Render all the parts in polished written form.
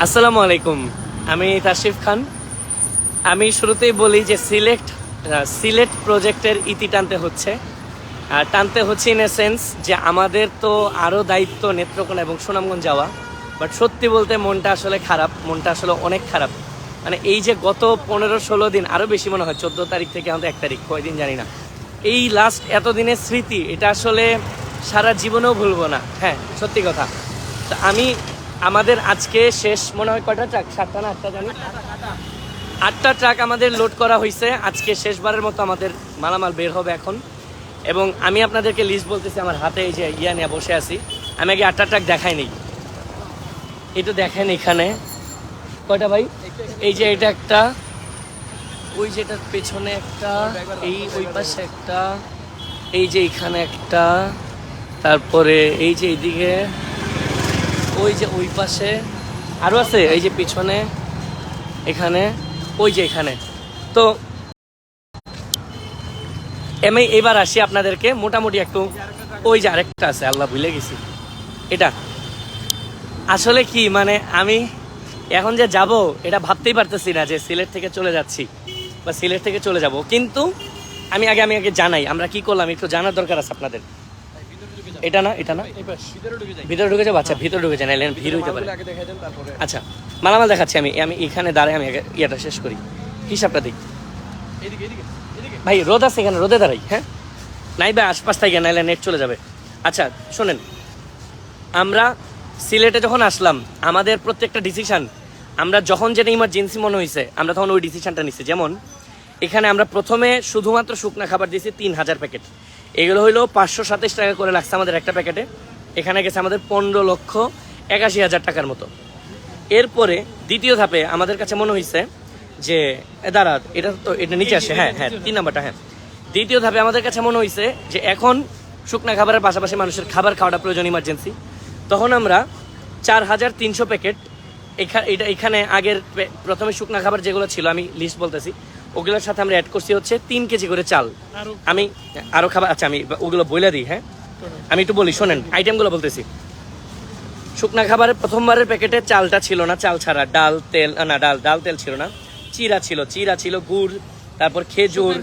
আসসালামু আলাইকুম, আমি তাশরিফ খান। আমি শুরুতেই বলি যে সিলেট প্রজেক্টের ইতি টানতে হচ্ছে। টানতে হচ্ছে ইন এ সেন্স যে আমাদের তো আরও দায়িত্ব নেত্রকোনা এবং সুনামগঞ্জ যাওয়া। বাট সত্যি বলতে মনটা আসলে খারাপ, মনটা আসলে অনেক খারাপ। মানে এই যে গত 15-16 দিন, আরও বেশি মনে হয় 14 তারিখ থেকে আমাদের 1 তারিখ, কয়দিন জানি না, এই লাস্ট এতদিনের স্মৃতি, এটা আসলে সারা জীবনেও ভুলবো না। হ্যাঁ, সত্যি কথা। তো আমাদের আজকে শেষ মনে হয় কয়টা ট্রাক, 7টা না 8টা জানি, 8টা ট্রাক আমাদের লোড করা হয়েছে। আজকে শেষবারের মতো আমাদের মালামাল বের হবে এখন। এবং আমি আপনাদেরকে লিস্ট বলতেছি, আমার হাতে এই যে ইয়া নিয়ে বসে আছি। আমি আগে 8টা ট্রাক দেখাই নেই, এটা দেখেন এখানে কয়টা ভাই। এই যে এটা একটা, ওই যেটার পেছনে একটা, এই ওই পাশে একটা, এই যে এখানে একটা, তারপরে এই যে এইদিকে, ওই যে ওই পাশে আরও আছে, এই যে পিছনে এখানে, ওই যে এখানে। তো আমি এবার আসি আপনাদেরকে মোটামুটি একটু, ওই যে আরেকটা আছে, আল্লাহ ভুলে গেছি। এটা আসলে কি, মানে আমি এখন যে যাব এটা ভাবতেই পারতেছি না যে সিলেট থেকে চলে যাচ্ছি বা সিলেট থেকে চলে যাব। কিন্তু আমি আগে জানাই আমরা কি করলাম, একটু জানার দরকার আছে আপনাদের। এটা না ভিতরে ঢুকে যাবো। আচ্ছা, ভিতরে ঢুকে যান, এলেন ভিড় হইতে পারে। আচ্ছা, মালামাল দেখাচ্ছি। আমি এখানে দাঁড়াই, আমি ইয়েটা শেষ করি, হিসাবটা দিই। ভাই রোদ আছে এখানে, রোদে দাঁড়াই। হ্যাঁ, নাই ভাই আশপাশ থেকে, নাইলে নেট চলে যাবে। আচ্ছা শোনেন, আমরা সিলেটে যখন আসলাম, আমাদের প্রত্যেকটা ডিসিশন, আমরা যখন যেটা ইমার্জেন্সি মনে হয়েছে আমরা তখন ওই ডিসিশনটা নিচ্ছি। যেমন এখানে আমরা প্রথমে শুধুমাত্র শুকনা খাবার দিয়েছি 3000 প্যাকেট। এগুলো হইলো 527 টাকা করে লাগছে আমাদের একটা প্যাকেটে। এখানে গেছে আমাদের 15,81,000 টাকার মতো। এরপরে দ্বিতীয় ধাপে আমাদের কাছে মনে হয়েছে যে দাঁড়া, এটা নিচে আসে, হ্যাঁ 3 নাম্বারটা। হ্যাঁ, দ্বিতীয় ধাপে আমাদের কাছে মনে হয়েছে যে এখন শুকনা খাবারের পাশাপাশি মানুষের খাবার খাওয়াটা প্রয়োজন, ইমার্জেন্সি। তখন আমরা 4300 প্যাকেট এখানে আগের প্রথমে শুকনা খাবার যেগুলো ছিল, আমি লিস্ট বলতেছি, ওগুলোর সাথে আমরা অ্যাড করছি হচ্ছে 3 কেজি করে চাল। আমি আরও খাবার, আচ্ছা আমি ওগুলো বলে দিই। হ্যাঁ, আমি একটু বলি, শোনেন আইটেমগুলো বলতেছি। শুকনা খাবারের প্রথমবারের প্যাকেটে চালটা ছিল না, চাল ছাড়া, ডাল তেল ছিল না, চিরা ছিল, গুড়, তারপর খেজুর,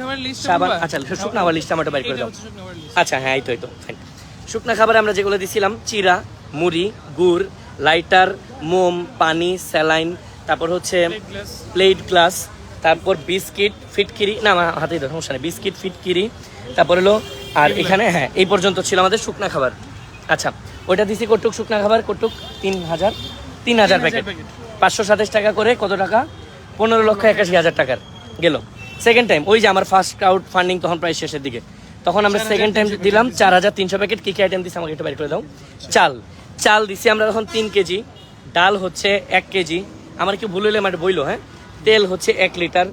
সাবান। আচ্ছা, শুকনা খাবার লিস্ট আমার বাইর করে দাও। আচ্ছা হ্যাঁ, এই তো ফাইন। শুকনা খাবারে আমরা যেগুলো দিছিলাম, চিরা, মুড়ি, গুড়, লাইটার, মোম, পানি, স্যালাইন, তারপর হচ্ছে প্লেট গ্লাস, তারপর বিস্কিট, ফিটকিরি, না আমার হাতেই ধর, সমস্যা নেই, বিস্কিট, ফিটকিরি, তারপর হলো, আর এখানে হ্যাঁ এই পর্যন্ত ছিল আমাদের শুকনা খাবার। আচ্ছা, ওইটা দিছি কটুক শুকনা খাবার, কটুক 3000 প্যাকেট, 527 টাকা করে, কত টাকা, 15,81,000 টাকার গেল। সেকেন্ড টাইম ওই যে আমার ফার্স্ট ক্রাউড ফান্ডিং তখন প্রায় শেষের দিকে, তখন আমরা সেকেন্ড টাইম দিলাম 4300 প্যাকেট। কী কী আইটেম দিছি আমাকে একটু বাইর করে দাও। চাল দিছি আমরা তখন 3 কেজি, ডাল হচ্ছে 1 কেজি, আমার কি ভুল হইলে আমার বইলো। হ্যাঁ, তেল হচ্ছে 1 লিটার,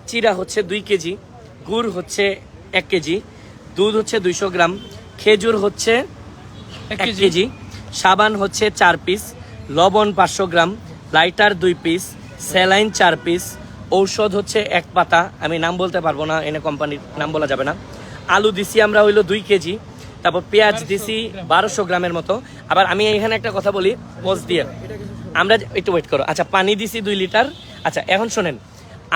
চিরা হচ্ছে 2 কেজি, গুড় হচ্ছে 1 কেজি, দুধ হচ্ছে 200 গ্রাম, খেজুর হচ্ছে 1 কেজি, সাবান হচ্ছে 4 পিস, লবণ 500 গ্রাম, লাইটার 2 পিস, স্যালাইন 4 পিস, ঔষধ হচ্ছে 1 পাতা, আমি নাম বলতে পারবো না, এনে কোম্পানির নাম বলা যাবে না। আলু দিছি আমরা হইলো 2 কেজি, তারপর পেঁয়াজ দিছি 1200 গ্রামের মতো। আবার আমি এখানে একটা কথা বলি পোজ দিয়ে, আমরা একটু ওয়েট করো। আচ্ছা, পানি দিছি 2 লিটার। আচ্ছা এখন শোনেন,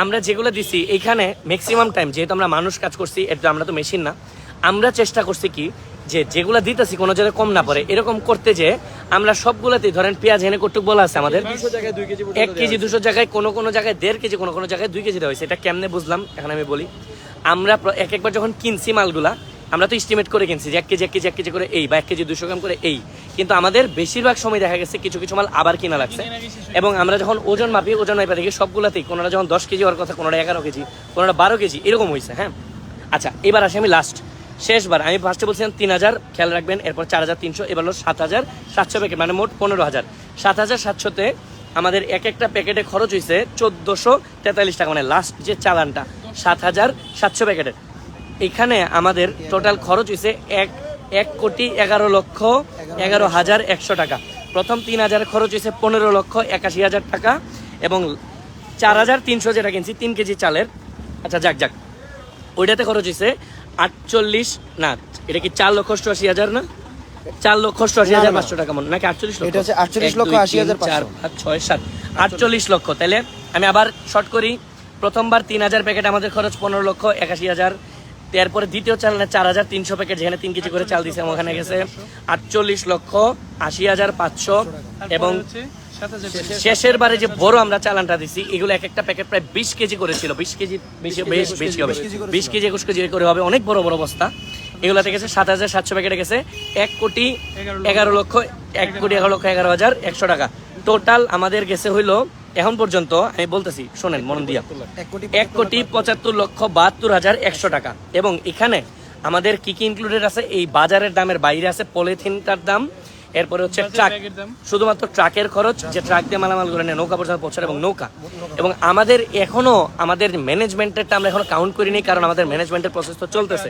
আমরা যেগুলো দিছি এইখানে ম্যাক্সিমাম টাইম, যেহেতু আমরা মানুষ কাজ করছি, এটা আমরা তো মেশিন না, আমরা চেষ্টা করছি কি যে যেগুলো দিতেছি কোনো জায়গায় কম না পড়ে, এরকম করতে যে আমরা সবগুলোতেই, ধরেন পেঁয়াজ এনে কটুক বলা আছে আমাদের 1 কেজি, 200 জায়গায়, কোনো জায়গায় 1.5 কেজি, কোনো জায়গায় 2 কেজি দেওয়া হয়েছে। এটা কেমনে বুঝলাম এখন আমি বলি। আমরা একবার যখন কিনছি মালগুলা, আমরা তো এস্টিমেট করে কিনছি যে 1 কেজি করে এই, বা 1 কেজি 200 গ্রাম করে এই, কিন্তু আমাদের বেশিরভাগ সময় দেখা গেছে কিছু মাল আবার কিনা লাগছে। এবং আমরা যখন ওজন মাপি দেখি সবগুলাতেই কোনোটা যখন 10 কেজি হওয়ার কথা, কোনোটা 11 কেজি, কোনোটা 12 কেজি এরকম হয়েছে। হ্যাঁ, আচ্ছা এবার আসি আমি শেষবার, আমি ফার্স্টে বলছিলাম 3000, খেয়াল রাখবেন, এরপর 4300, এবার হলো 7700 প্যাকেট, মানে মোট 15000। 7700-তে আমাদের একটা প্যাকেটে খরচ হয়েছে 1443 টাকা, মানে লাস্ট যে চালানটা 7700 প্যাকেটের। এখানে আমাদের টোটাল খরচ হয়েছে 1,11,11,100 টাকা। প্রথম 3000 খরচ হয়েছে 15,81,000 টাকা, এবং 4300 যেটা কিনছি 3 কেজি চালের, আচ্ছা যাক ওইটাতে খরচ হয়েছে 48, না এটা কি 4,88,000 না, 4,88,500 টাকা মনে নাকি 48 লক্ষ, এটা হচ্ছে 48,80,500, 4, 5, 6, 7, 48 লক্ষ। তাহলে আমি আবার শর্ট করি, প্রথমবার 3000 প্যাকেট আমাদের খরচ 15 লক্ষ 81,000, তারপরে দ্বিতীয় চাল 4300 প্যাকেট, যেখানে 3 কেজি করে চাল দিছে, ওখানে গেছে 48 লক্ষ 80,500। এবং শেষের বারে যে বড় আমরা চালানটা দিছি, এগুলো এক একটা প্যাকেট প্রায় 20 কেজি করে ছিল, 20 কেজি বেশি হবে, 20 কেজি 21 কেজি করে হবে, অনেক বড় বড় বস্তা। এগুলোতে গেছে 7,700 প্যাকেটে গেছে 1,11,11,100 টাকা। টোটাল আমাদের গেছে হইলো এখন পর্যন্ত, আমি বলতেছি শোনেন মন দিয়া, 1,75,72,100 টাকা। এবং এখানে আমাদের কি কি ইনক্লুডেড আছে, এই বাজারের দামের বাইরে আছে পলিথিনটার দাম, এরপরে হচ্ছে ট্রাক, শুধুমাত্র ট্রাকের খরচ, যে ট্রাক দিয়ে মালামাল করে নেয় নৌকা পর্যন্ত পৌঁছায়, এবং নৌকা। এবং আমাদের এখনো আমাদের ম্যানেজমেন্টেরটা আমরা এখনো কাউন্ট করিনি, কারণ আমাদের ম্যানেজমেন্টের প্রসেস তো চলতেছে।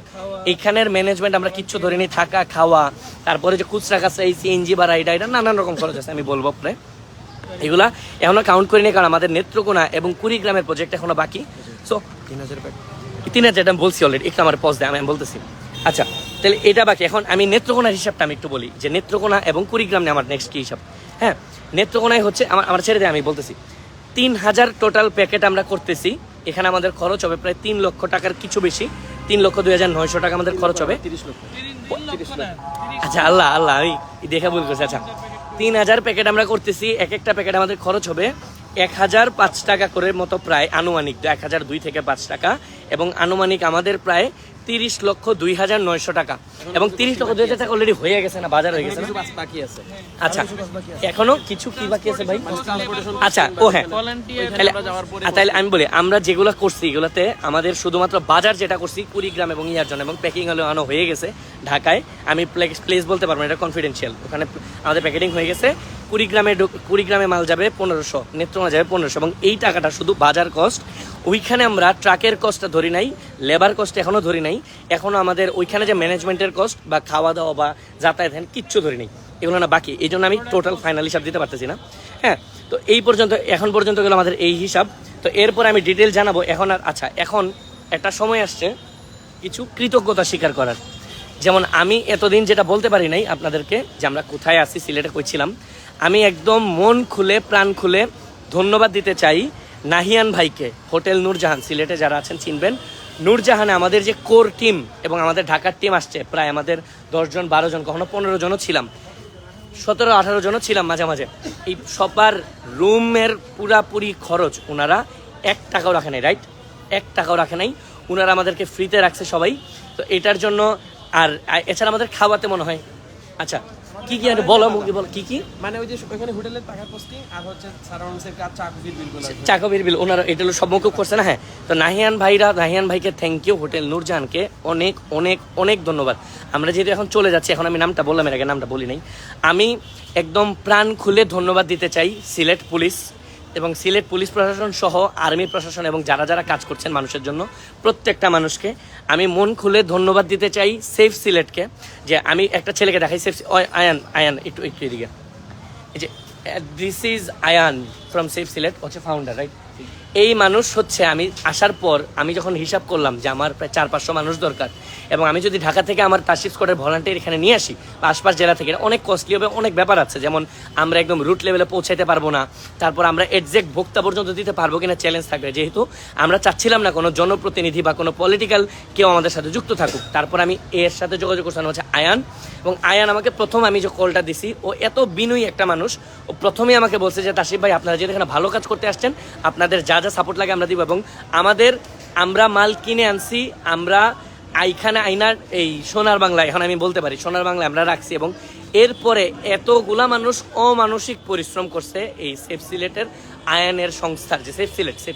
এইখানের ম্যানেজমেন্ট আমরা কিচ্ছু ধরিনি, থাকা খাওয়া, তারপরে যে খুচরা কাছে এই সিএনজি বা রাইডা, এটা নানান রকম খরচ আছে, আমি বলবো আপনার এগুলা এখনো কাউন্ট করিনি, কারণ আমাদের নেত্রকোনা এবং কুড়িগ্রামের প্রজেক্ট এখনো বাকি। সো 3,000 আমি বলছি অলরেডি, একটু আমার পজ দেয়, আমি বলতেছি। আচ্ছা, তাহলে এটা বাকি। এখন আমি নেত্রকোনার হিসাবটা আমি একটু বলি, যে নেত্রকোনা এবং কুড়িগ্রাম নিয়ে আমার নেক্সট কি হিসাব। হ্যাঁ, নেত্রকোনায় হচ্ছে আমার ছেড়ে দেয়, আমি বলতেছি 3,000 টোটাল প্যাকেট আমরা করতেছি। এখানে আমাদের খরচ হবে প্রায় 3 লক্ষ টাকার কিছু বেশি, 3,02,900 টাকা আমাদের খরচ হবে। আচ্ছা, আল্লাহ আমি দেখা ভুল করছি। আচ্ছা, 3,000 প্যাকেট আমরা করতেছি, এক একটা প্যাকেট আমাদের খরচ হবে 1,005 টাকা করে মতো, প্রায় আনুমানিক 1,002 থেকে 5 টাকা, এবং আনুমানিক আমাদের প্রায় 30,02,900 টাকা। এবং 30,02,000 টাকা অলরেডি হয়ে গেছে না, বাজার হয়ে গেছে না? আচ্ছা, এখনো কিছু কি বাকি আছে ভাই? আচ্ছা, ও হ্যাঁ, তাহলে আমি বলি, আমরা যেগুলো করছি এগুলোতে আমাদের শুধুমাত্র বাজার যেটা করছি কুড়িগ্রাম এবং ইয়ার জন্য, এবং প্যাকিং হলে আনো হয়ে গেছে ঢাকায়, আমি প্লেস বলতে পারবো না, এটা কনফিডেন্সিয়াল। ওখানে আমাদের প্যাকেটিং হয়ে গেছে। কুড়িগ্রামে মাল যাবে 1500, নেত্রকোনা যাবে 1500, এবং এই টাকাটা শুধু বাজার কস্ট। ওইখানে আমরা ট্রাকের কস্টটা ধরি নাই, লেবার কস্ট এখনো ধরি নাই, এখনো আমাদের ওইখানে যে ম্যানেজমেন্টের কস্ট বা খাওয়া দাওয়া বা যাতায়াত কিচ্ছু ধরি নাই, এগুলো না বাকি। এই জন্য আমি টোটাল ফাইনাল হিসাব দিতে পারতেছি না। হ্যাঁ, তো এই পর্যন্ত, এখন পর্যন্ত গেলো আমাদের এই হিসাব। তো এরপর আমি ডিটেল জানাবো এখন। আর আচ্ছা, এখন একটা সময় আসছে কিছু কৃতজ্ঞতা স্বীকার করার। যেমন আমি এতদিন যেটা বলতে পারি নাই আপনাদেরকে, যে আমরা কোথায় আছি, সিলেটে কইছিলাম, আমি একদম মন খুলে প্রাণ খুলে ধন্যবাদ দিতে চাই নাহিয়ান ভাইকে। হোটেল নূরজাহান, সিলেটে যারা আছেন চিনবেন, নূরজাহানে আমাদের যে কোর টিম, এবং আমাদের ঢাকার টিম আসছে প্রায় আমাদের 10 জন 12 জন, কখনো 15 জনও ছিলাম, 17-18 জনও ছিলাম মাঝে মাঝে। এই সবার রুমের পুরাপুরি খরচ ওনারা 1 টাকাও রাখে নাই, রাইট? 1 টাকাও রাখে নাই, ওনারা আমাদেরকে ফ্রিতে রাখছে সবাই। তো এটার জন্য, আর এছাড়া আমাদের খাওয়াতে মনে হয়, আচ্ছা কি কি আর বলো, মুখে বলো কি কি, মানে ওই যে ওখানে হোটেলের টাকা পোস্টিং, আর হচ্ছে সারাউন্ডসের কাজ, চাকবির বিল ওনারা এটা সব মুকুব করছে না। হ্যাঁ, তো নাহিয়ান ভাইকে থ্যাংক ইউ, হোটেল নূরজাহানকে অনেক অনেক অনেক ধন্যবাদ। আমরা যেহেতু এখন চলে যাচ্ছি, এখন আমি নামটা বললাম, এর আগে নামটা বলি নাই, আমি একদম প্রাণ খুলে ধন্যবাদ দিতে চাই সিলেট পুলিশ এবং সিলেট পুলিশ প্রশাসন সহ আর্মি প্রশাসন এবং যারা যারা কাজ করছেন মানুষের জন্য, প্রত্যেকটা মানুষকে আমি মন খুলে ধন্যবাদ দিতে চাই। সেফ সিলেটকে, যে আমি একটা ছেলেকে দেখাই, সেফ আয়ান একটু এদিকে, এই যে this is Ayan from safe Sylhet, হচ্ছে ফাউন্ডার, রাইট? এই মানুষ হচ্ছে, আমি আসার পর আমি যখন হিসাব করলাম যে আমার প্রায় 400-500 মানুষ দরকার, এবং আমি যদি ঢাকা থেকে আমার তাশরিফ স্কোয়াডের ভলান্টিয়ার এখানে নিয়ে আসি বা আশপাশ জেলা থেকে, অনেক কস্টলি হবে, অনেক ব্যাপার আছে। যেমন আমরা একদম রুট লেভেলে পৌঁছাইতে পারবো না, তারপর আমরা এক্সাক্ট ভোক্তা পর্যন্ত দিতে পারবো কিনা চ্যালেঞ্জ থাকবে। যেহেতু আমরা চাচ্ছিলাম না কোনো জনপ্রতিনিধি বা কোনো পলিটিক্যাল কেউ আমাদের সাথে যুক্ত থাকুক, তারপর আমি এর সাথে যোগাযোগ করছিলাম, হচ্ছে আয়ান। এবং আয়ান আমাকে প্রথম, আমি যে কলটা দিছি, ও এত বিনয়ী একটা মানুষ, ও প্রথমেই আমাকে বলছে যে তাশরিফ ভাই, আপনারা যেহেতু এখানে ভালো কাজ করতে আসছেন, আপনাদের যা যা সাপোর্ট লাগে আমরা দিব। এবং আমরা মাল কিনে আনছি, আমরা এইখানে আইনার এই সোনার বাংলা, এখন আমি বলতে পারি সোনার বাংলা আমরা রাখছি। এবং এরপরে এতগুলা মানুষ অমানসিক পরিশ্রম করছে এই সেফ সিলেটের আয়ানের সংস্থার, যে সেফ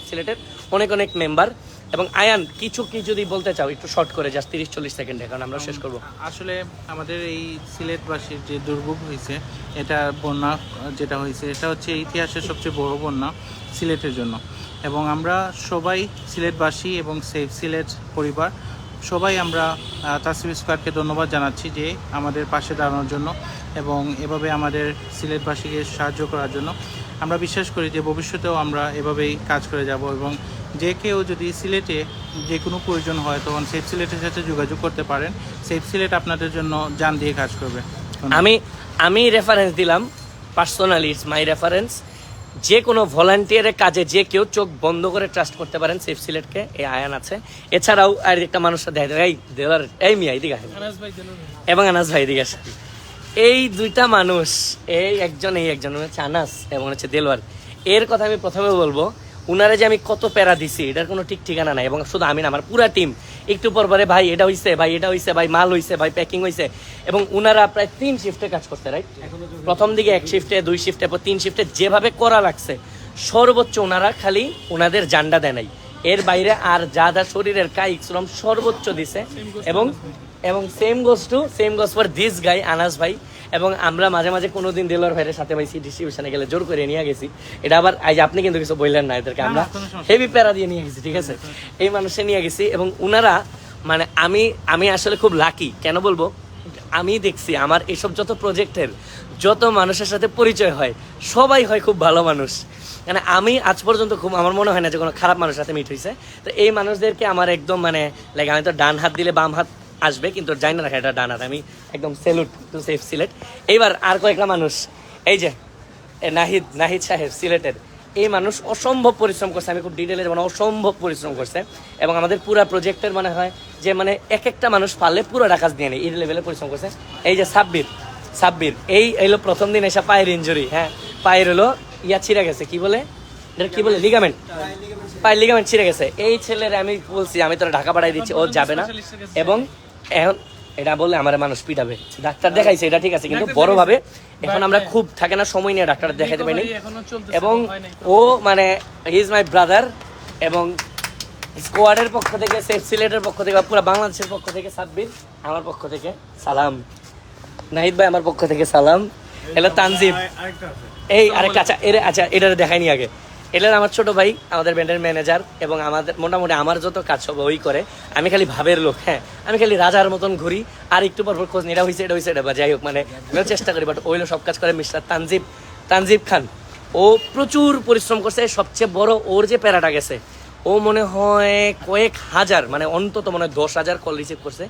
সিলেটের অনেক অনেক মেম্বার। এবং আয়ান কিছু কি যদি বলতে চাও একটু শর্ট করে, জাস্ট 30-40 সেকেন্ডে, কারণ আমরা শেষ করবো। আসলে আমাদের এই সিলেটবাসীর যে দুর্ভোগ হয়েছে, এটা বন্যা যেটা হয়েছে, এটা হচ্ছে ইতিহাসের সবচেয়ে বড় বন্যা সিলেটের জন্য। এবং আমরা সবাই সিলেটবাসী এবং সেফ সিলেট পরিবার সবাই আমরা তাসরিফ স্কোয়াডকে ধন্যবাদ জানাচ্ছি যে আমাদের পাশে দাঁড়ানোর জন্য এবং এভাবে আমাদের সিলেটবাসীকে সাহায্য করার জন্য। আমরা বিশ্বাস করি যে ভবিষ্যতেও আমরা এভাবেই কাজ করে যাব, এবং যে কেউ যদি সিলেটে যে কোনো প্রয়োজন হয় তখন সেফ সিলেটের সাথে যোগাযোগ করতে পারেন। সেফ সিলেট আপনাদের জন্য জান দিয়ে কাজ করবে। আমি রেফারেন্স দিলাম পার্সোনালি, ইটস মাই রেফারেন্স। যে কোনো ভলান্টিয়ারের কাজে যে কেউ চোখ বন্ধ করে ট্রাস্ট করতে পারেন সেফ সিলেটকে, এই আয়ান আছে। এছাড়াও আর একটা মানুষটা দেখা যায়, এই দেওয়ার এই মিয়া এদিকে আসেন, এবং আনাস ভাই এদিকে আসেন। এই দুইটা মানুষ, এই একজন হচ্ছে আনাস এবং হচ্ছে দেলোয়ার। এর কথা আমি প্রথমে বলবো, উনারে যে আমি কত প্যারা দিছি এটার কোনো ঠিক ঠিকানা নাই। এবং শুধু আমি না, আমার পুরা টিম একটু পর পরে ভাই এটা হইছে, ভাই এটা হইছে, ভাই মাল হইছে, ভাই প্যাকিং হইছে। এবং উনারা প্রায় 3 শিফটে কাজ করতে, রাইট? প্রথম দিকে 1 শিফটে, 2 শিফটে, পর 3 শিফটে, যেভাবে করা লাগছে সর্বোচ্চ ওনারা খালি ওনাদের জান্ডা দেয় নাই, এর বাইরে আর যা যা শরীরের কায়িক শ্রম সর্বোচ্চ দিছে। এবং same goes for this guy Anas ভাই। এবং আমরা মাঝে মাঝে কোনোদিন দেলোয়ার ভাইয়ের সাথে ভাই ডিস্ট্রিবিউশনে গেলে জোর করে নিয়ে গেছি। এটা আবার আজ আপনি কিন্তু কিছু বললেন না, এদেরকে আমরা হেভি প্যারা দিয়ে নিয়ে গেছি, ঠিক আছে? এই মানুষে নিয়ে গেছি। এবং উনারা মানে আমি আসলে খুব লাকি। কেন বলবো, আমি দেখছি আমার এইসব যত প্রজেক্টের যত মানুষের সাথে পরিচয় হয় সবাই হয় খুব ভালো মানুষ। মানে আমি আজ পর্যন্ত খুব, আমার মনে হয় না যে কোনো খারাপ মানুষের সাথে মিট হয়েছে। তো এই মানুষদেরকে আমার একদম মানে লাইক, আমি তো ডান হাত দিলে বাম হাত আসবে, কিন্তু জানি না রাখা এটা ডান হাত। আমি একদম সেলুট টু সেফ সিলেট। এইবার আর কয়েকটা মানুষ, এই যে নাহিদ সাহেব সিলেটের, এই মানুষ অসম্ভব পরিশ্রম করছে। আমি খুব ডিটেলে মানে অসম্ভব পরিশ্রম করছে। এবং আমাদের পুরো প্রজেক্টের মনে হয় যে মানে এক একটা মানুষ পারলে পুরো কাজ দিয়ে নেই, এই লেভেলে পরিশ্রম করছে। এই যে সাব্বির এই এলো প্রথম দিন এসে পায়ের ইঞ্জুরি, হ্যাঁ পায়ের হলো ছিঁড়ে গেছে, কি বলে লিগামেন্ট, পায়ের লিগামেন্ট ছিঁড়ে গেছে। এই ছেলের আমি বলছি আমি তোরা ঢাকা পাঠাই দিচ্ছি, ও যাবে না। এবং এখন এটা বললে আমার মানুষ পিটাবে। ডাক্তার দেখাইছে, এটা ঠিক আছে, কিন্তু বড় ভাবে এখন আমরা খুব থাকে না সময় নিয়ে ডাক্তার দেখাইতে পারিনি। এবং ও মানে হি ইজ মাই ব্রাদার। এবং স্কোয়াডের পক্ষ থেকে, সেফ সিলেটের পক্ষ থেকে, পুরো বাংলাদেশের পক্ষ থেকে সাব্বির, আমার পক্ষ থেকে সালাম। নাহিদ ভাই আমার পক্ষ থেকে সালাম। এলো তানজিব, এই আরেকটা। আচ্ছা এটা দেখাইনি আগে। এটা আমার ছোট ভাই, আমাদের ব্যান্ডের ম্যানেজার। এবং আমাদের মোটামুটি আমার যত কাজ সব ওই করে, আমি খালি ভাবের লোক। হ্যাঁ, আমি খালি রাজার মতন ঘুরি, আর একটু পর খোঁজ নিই, এটা হয়েছে এটা বা যাই হোক, মানে আমিও চেষ্টা করি। বাট ওইলো সব কাজ করে মিস্টার তানজিব খান। ও প্রচুর পরিশ্রম করছে। সবচেয়ে বড় ওর যে প্যারাটা গেছে, ও মনে হয় কয়েক হাজার, মানে অন্তত মনে হয় 10,000 কল রিসিভ করছে।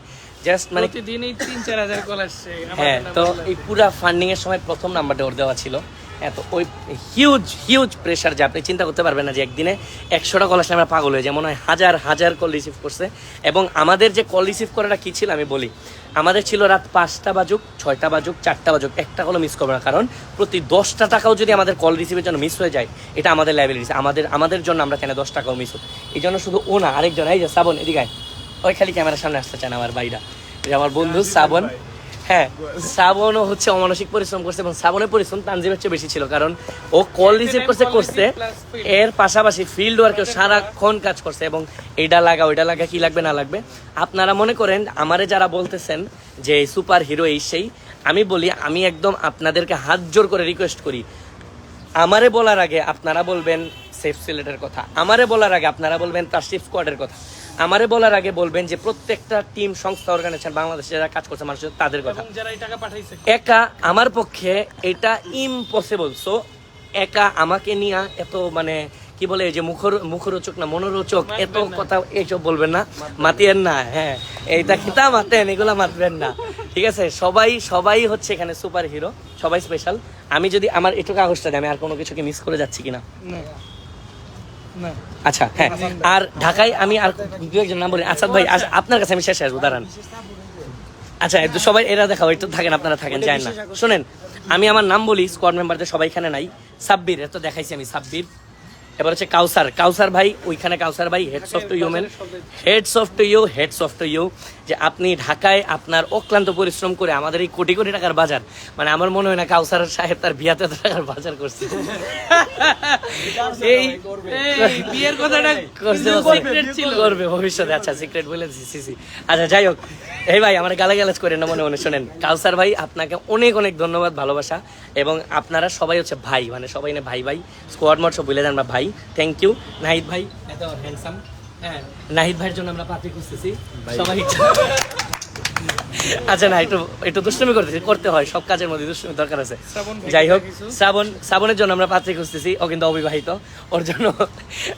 জাস্ট মানে প্রতিদিনই 3-4 কল আসছে। হ্যাঁ, তো এই পুরা ফান্ডিং এর সময় প্রথম নাম্বারটা ওর দেওয়া ছিল। হ্যাঁ, তো ওই হিউজ প্রেশার, যে আপনি চিন্তা করতে পারবেন না যে একদিনে 100টা কল আসলে আমরা পাগল হয়ে যায়, মনে হয় হাজার কল রিসিভ করছে। এবং আমাদের যে কল রিসিভ করাটা কী ছিল আমি বলি, আমাদের ছিল রাত 5টা বাজুক, 6টা বাজুক, 4টা বাজুক, একটা কলও মিস করবে না। কারণ প্রতি 10টা টাকাও যদি আমাদের কল রিসিভের জন্য মিস হয়ে যায়, এটা আমাদের লাইবিলিটি, আমাদের জন্য আমরা কেন 10 টাকাও মিস হোক। এই জন্য শুধু ও না, আরেকজন, এই যে শ্রাবণ, এদিকে ওই খালি ক্যামেরার সামনে আসতে চান আমার ভাইরা, আমার বন্ধু শ্রাবণ। হ্যাঁ, শ্রাবণও হচ্ছে অমানসিক পরিশ্রম করছে। এবং শ্রাবণের পরিশ্রম তানজিবের চেয়ে বেশি ছিল, কারণ ও কল রিসিভ করছে, এর পাশাপাশি ফিল্ড ওয়ার্কেও সারাক্ষণ কাজ করছে। এবং এইটা লাগা ওইটা লাগা, কি লাগবে না লাগবে। আপনারা মনে করেন আমারে যারা বলতেছেন যে সুপার হিরো এই সেই, আমি বলি, আমি একদম আপনাদেরকে হাত জোর করে রিকোয়েস্ট করি, আমারে বলার আগে আপনারা বলবেন সেফ সিলেটের কথা, আমারে বলার আগে আপনারা বলবেন তাশরিফ স্কোয়াডের কথা, আমারে বলার আগে বলবেন যে প্রত্যেকটা টিম, সংস্থা, অর্গানাইজেশন বাংলাদেশে যারা কাজ করছে মানুষের, তাদের কথা। যারা এই টাকা পাঠাইছে, একা আমার পক্ষে এটা ইম্পসিবল। সো একা আমাকে নিয়ে এত মানে কি বলে, যে মুখরোচক না মনোরোচক এত কথা এইসব বলবেন না, মাতিয়েন না। হ্যাঁ, এইটা খিতা মাতেন, এগুলা মাতবেন না, ঠিক আছে? সবাই হচ্ছে এখানে সুপার হিরো, সবাই স্পেশাল। আমি যদি আমার একটু কাগজটা দিই, আমি আর কোনো কিছুকে মিস করে যাচ্ছি কিনা? আচ্ছা, হ্যাঁ। আর ঢাকায় আমি আর দু একজন নাম বলি। আসাদ ভাই, আপনার কাছে আমি শেষে আসবো, দাঁড়ান। আচ্ছা, সবাই এরা দেখাও, একটু থাকেন, আপনারা থাকেন, যায় না। শোনেন, আমি আমার নাম বলি, স্কোয়াড মেম্বারদের সবাই এখানে নাই। সাব্বির, এত দেখাইছি আমি, সাব্বির। এবার হচ্ছে কাউসার ভাই, ওইখানে কাউসার ভাই, hats off to you man, hats off to you, যে আপনি ঢাকায় আপনার অক্লান্ত পরিশ্রম করে আমাদের এই কোটি কোটি টাকার বাজার, মানে আমার মনে হয় না কাউসার সাহেব তার বিয়াতে এত টাকার বাজার করছে। এই বিয়ের কথাটা সিক্রেট ছিল, করবে ভবিষ্যতে। আচ্ছা, সিক্রেট বলে দিছি। আচ্ছা, যাই হোক, এই ভাই আমার গালাগালাজ করে না, মনে মনে শোনেন। কাউসার ভাই, আপনাকে অনেক ধন্যবাদ, ভালোবাসা। এবং আপনারা সবাই হচ্ছে ভাই, মানে সবাই না ভাই, স্কোয়াড মোড সব বলে দেন আমরা ভাই। থ্যাংক ইউ নাহিদ ভাই, এত হ্যান্ডসাম। হ্যাঁ, নাহিদ ভাইয়ের জন্য আমরা পাত্রী খুঁজতেছি সবাই। আচ্ছা, না, একটু দুষ্টুমি করতে হয়, সব কাজের মধ্যে দুষ্টুমি দরকার আছে। যাই হোক, শ্রাবণের জন্য আমরা পাত্রী খুঁজতেছি, ও কিন্তু অবিবাহিত, ওর জন্য।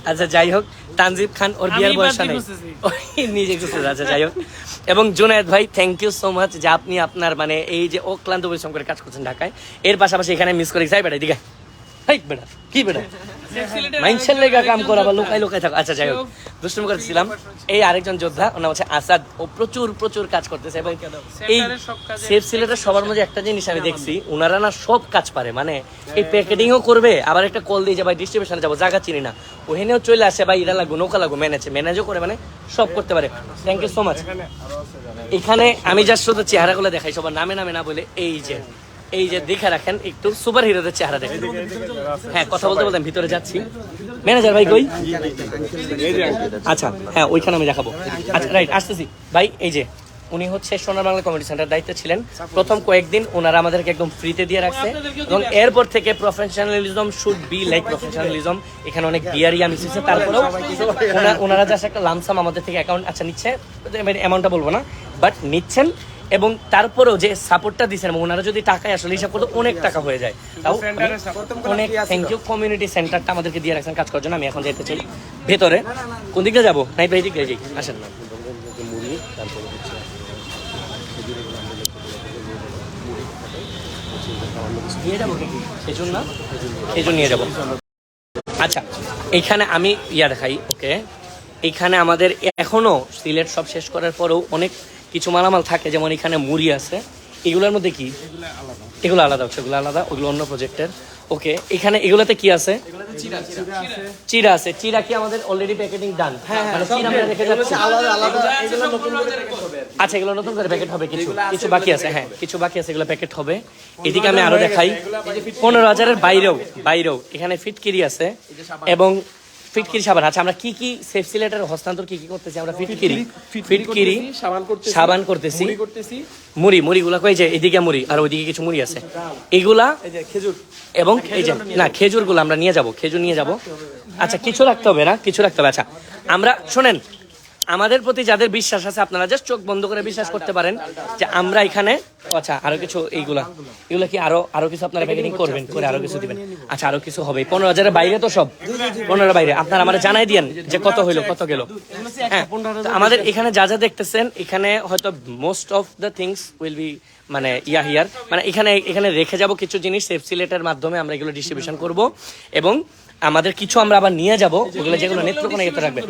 আচ্ছা, যাই হোক, তানজিব খান, ওর বিয়ের বয়স নেই, নিজে খুঁজতেছে। আচ্ছা, যাই হোক। এবং জুনায়েদ ভাই, থ্যাংক ইউ সো মাচ, যে আপনি আপনার মানে এই যে অক্লান্ত পরিশ্রম করে কাজ করছেন ঢাকায়, এর পাশাপাশি এখানে মিস করে যাই বেটা, এদিকে হাই বেটা কি বেটা মাইন্ডসেট লেগা কাম করা বা লোকাই লোকাই থাকো। আচ্ছা যাই হোক, দুষ্টুমি করতেছিলাম। এই আরেকজন যোদ্ধা, ওর নাম হচ্ছে আসাদ। ও প্রচুর প্রচুর কাজ করতেছে এবং এই সেফ সিলেটের সবার মধ্যে একটা জিনিস আমি দেখছি, ওনারা না সব কাজ পারে। মানে এই প্যাকেটিংও করবে, আবার একটা কল দিয়ে যাবে ডিস্ট্রিবিউশনে যাবো, জায়গা চিনি না, ওখানেও চলে আসে ভাই এরা লাগবো নৌকা লাগবো, ম্যানেজও করে, মানে সব করতে পারে। Thank you so much. এখানে আমি জাস্ট শুধু চেহারাগুলো দেখাই, সবার নামে নামে না বলে। এই যে দেখে রাখেন একটু সুপার হিরোদের চেহারা দেখেন। হ্যাঁ, কথা বলতে বলতে আমি ভিতরে যাচ্ছি। ম্যানেজার ভাই কই? আচ্ছা হ্যাঁ, ওইখানে আমি দেখাবো। আচ্ছা রাইট, আসতেছি ভাই। এই যে উনি হচ্ছে সোনার বাংলা কমিউনিটি সেন্টার দায়িত্বে ছিলেন প্রথম কয়েকদিন, ওনারা আমাদেরকে একদম ফ্রিতে দিয়ে রাখছে এবং এরপর থেকে professionalism should be like professionalism. এখানে অনেক বিয়ারিয়া মিশিয়েছে, তারপরেও ওনারা জাস্ট একটা লামসাম আমাদের থেকে অ্যাকাউন্ট আচ্ছা নিচ্ছে, অ্যামাউন্টটা বলবো না, বাট নিচ্ছেন। এবং তারপরেও যে সাপোর্টটা দিচ্ছেন, ওনারা যদি টাকায় আসলে হিসাব করতে অনেক টাকা হয়ে যায়, তাও অনেক থ্যাংক ইউ। কমিউনিটি সেন্টারটা আমাদেরকে দিয়ে রাখছেন কাজ করার জন্য। আমি এখন যেতে চাই ভেতরে। কোন দিকে যাবো? নাই ভাই দিকে যাই, আসেন না। নিয়ে যাবো খেজুর না, খেজুর নিয়ে যাবো। আচ্ছা এইখানে আমি দেখাই। ওকে, এইখানে আমাদের এখনো সিলেট সব শেষ করার পরেও অনেক কিছু মালামাল থাকে, যেমন এখানে মুড়ি আছে। এগুলোর মধ্যে কি? এগুলো আলাদা হচ্ছে, এগুলো আলাদা, ওগুলো অন্য প্রজেক্টের। ওকে, এখানে এগুলোতে কি আছে? চিড়া আছে। চিড়া কি আমাদের অলরেডি প্যাকেটিং ডান? আচ্ছা, এগুলো নতুন করে প্যাকেট হবে, কিছু কিছু বাকি আছে। হ্যাঁ, কিছু বাকি আছে, এগুলো প্যাকেট হবে। এদিকে আমি আরো দেখাই, 15,000-এর বাইরেও এখানে ফিটকিরি আছে এবং ফিটকিরি সাবান। আচ্ছা, আমরা কি কি সেফ সিলেটের হস্তান্তর কি কি করতেছি? আমরা ফিটকিরি সাবান করতেছি, মুড়িগুলা কই যে এদিকে মুড়ি আর ওইদিকে কিছু মুড়ি আছে, এগুলা খেজুর। এবং এই যে না, খেজুরগুলো আমরা নিয়ে যাব, খেজুর নিয়ে যাব। আচ্ছা, কিছু রাখতে হবে না, কিছু রাখতে হবে। আচ্ছা, আমরা শোনেন, আমাদের প্রতি যাদের বিশ্বাস আছে আপনারা জাস্ট চোখ বন্ধ করে বিশ্বাস করতে পারেন যে আমরা এখানে আচ্ছা আরো কিছু এগুলা কি আরো কিছু আপনারা প্যাকেটিং করবেন, করে আরো কিছু দিবেন। আচ্ছা, আরো কিছু হবে 15,000-এর বাইরে, তো সব 15,000-এর বাইরে আপনারা আমাদের জানাই দিয়েন যে কত হইলো, কত গেল। হ্যাঁ, আমাদের এখানে যা যা দেখতেছেন, এখানে হয়তো most of the things will be মানে হিয়ার, মানে এখানে রেখে যাব কিছু জিনিস সেফ সিলেটের মাধ্যমে আমরা এগুলো ডিস্ট্রিবিউশন করব এবং আমাদের কিছু আমরা আবার নিয়ে যাব, ওগুলো যেগুলো নেত্রকোনা এতে রাখবে।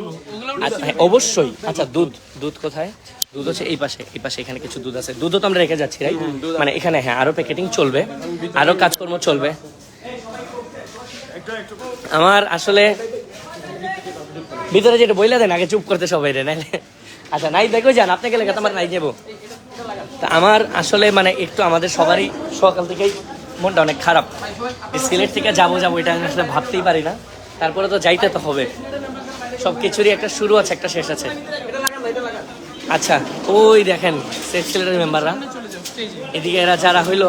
আচ্ছা অবশ্যই। আচ্ছা, দুধ কোথায়? দুধ হচ্ছে এই পাশে এখানে কিছু দুধ আছে, দুধও তো আমরা রেখে যাচ্ছি, রাইট? মানে এখানে হ্যাঁ আরো প্যাকেটিং চলবে, আরো কাজকর্ম চলবে। আমার আসলে ভিতরে যেটা বইলা দেন আগে চুপ করতে সবাই রে, নাইলে আচ্ছা নাই দেখো যান, আপনি গেলে তোমার নাই যাবো। তা আমার আসলে মানে একটু আমাদের সবারই সকাল থেকেই মনটা অনেক খারাপ। সিলেট থেকে যাবো এটা আমি আসলে ভাবতেই পারি না, তারপরে তো যাইতে তো হবে। সব কিছুরই একটা শুরু আছে, একটা শেষ আছে। আচ্ছা, ওই দেখেন সেফ সিলেটের মেম্বাররা, এদিকে এরা যারা হইলো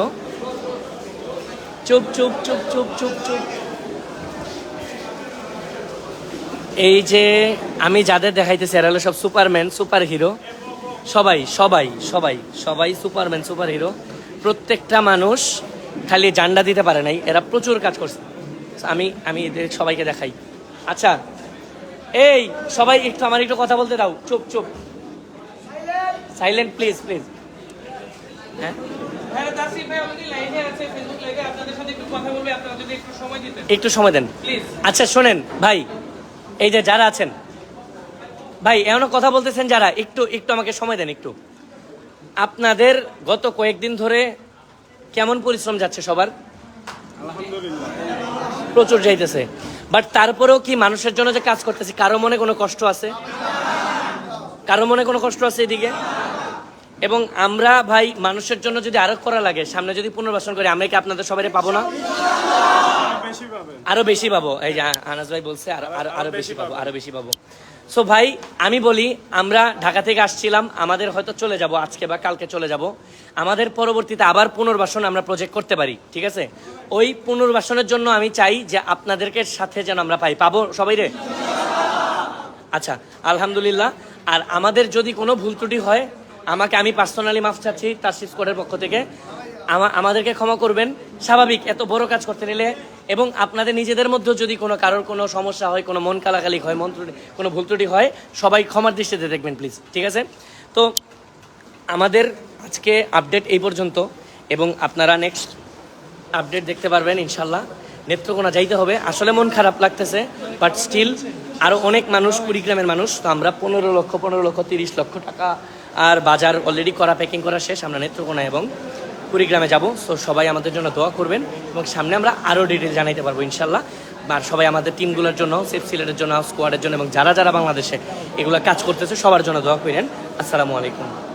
চুপ চুপ চুপ চুপ চুপ চুপ। এই যে আমি যাদের দেখাইতেছি এরা হলো সব সুপারম্যান, সুপার হিরো, সবাই সবাই সবাই সবাই সুপারম্যান, সুপার হিরো। প্রত্যেকটা মানুষ খালি জান্ডা দিতে পারে নাই, এরা প্রচুর কাজ করছে। আমি এদের সবাইকে দেখাই। আচ্ছা, এই সবাই একটু আমার একটু কথা বলতে দাও, চুপ চুপ, সাইলেন্ট প্লিজ প্লিজ। হ্যাঁ, একটু সময় দেন। আচ্ছা শোনেন ভাই, এই যে যারা আছেন ভাই এমনও কথা বলতেছেন যারা, একটু আমাকে সময় দেন একটু। আপনাদের গত কয়েকদিন ধরে কেমন পরিশ্রম যাচ্ছে সবার? প্রচুর যাইতেছে, বাট তারপরেও কি মানুষের জন্য যে কাজ করতেছি কারো মনে কোনো কষ্ট আছে? কারো মনে কোনো কষ্ট আছে এদিকে? এবং আমরা ভাই মানুষের জন্য যদি আরো করা লাগে, সামনে যদি পুনর্বাসন করি, আমরা কি আপনাদের সবাই পাবো না? আরো বেশি পাবো। এই যে আনাস ভাই বলছে আরো বেশি পাবো। সো ভাই আমি বলি, আমরা ঢাকা থেকে আসছিলাম, আমাদের হয়তো চলে যাব আজকে বা কালকে চলে যাব, আমাদের পরবর্তীতে আবার পুনর্বাসন আমরা প্রজেক্ট করতে পারি, ঠিক আছে? ওই পুনর্বাসনের জন্য আমি চাই যে আপনাদেরকে সাথে যেন আমরা পাবো সবাই রে। আচ্ছা আলহামদুলিল্লাহ। আর আমাদের যদি কোনো ভুল ত্রুটি হয়, আমি পার্সোনালি মাফ চাচ্ছি তাসিফ স্কোয়াডের পক্ষ থেকে, আমাদেরকে ক্ষমা করবেন। স্বাভাবিক এত বড় কাজ করতে নিলে, এবং আপনাদের নিজেদের মধ্যেও যদি কারোর কোনো সমস্যা হয়, কোনো মন কালাকালি হয়, কোনো ভুল ত্রুটি হয়, সবাই ক্ষমার দৃষ্টিতে দেখবেন প্লিজ, ঠিক আছে? তো আমাদের আজকে আপডেট এই পর্যন্ত, এবং আপনারা নেক্সট আপডেট দেখতে পারবেন ইনশাল্লাহ। নেত্রকোনা যাইতে হবে। আসলে মন খারাপ লাগতেছে, বাট স্টিল আরও অনেক মানুষ, কুড়িগ্রামের মানুষ, তো আমরা 15 লক্ষ 30 লক্ষ টাকা আর বাজার অলরেডি করা, প্যাকিং করা শেষ। আমরা নেত্রকোনা এবং কুড়িগ্রামে যাব। সো সবাই আমাদের জন্য দোয়া করবেন এবং সামনে আমরা আরও ডিটেল জানাইতে পারবো ইনশাল্লাহ। আর সবাই আমাদের টিমগুলোর জন্য, সেফ সিলেটের জন্য, স্কোয়াডের জন্য এবং যারা যারা বাংলাদেশে এগুলো কাজ করতেছে সবার জন্য দোয়া করেন। আসসালামু আলাইকুম।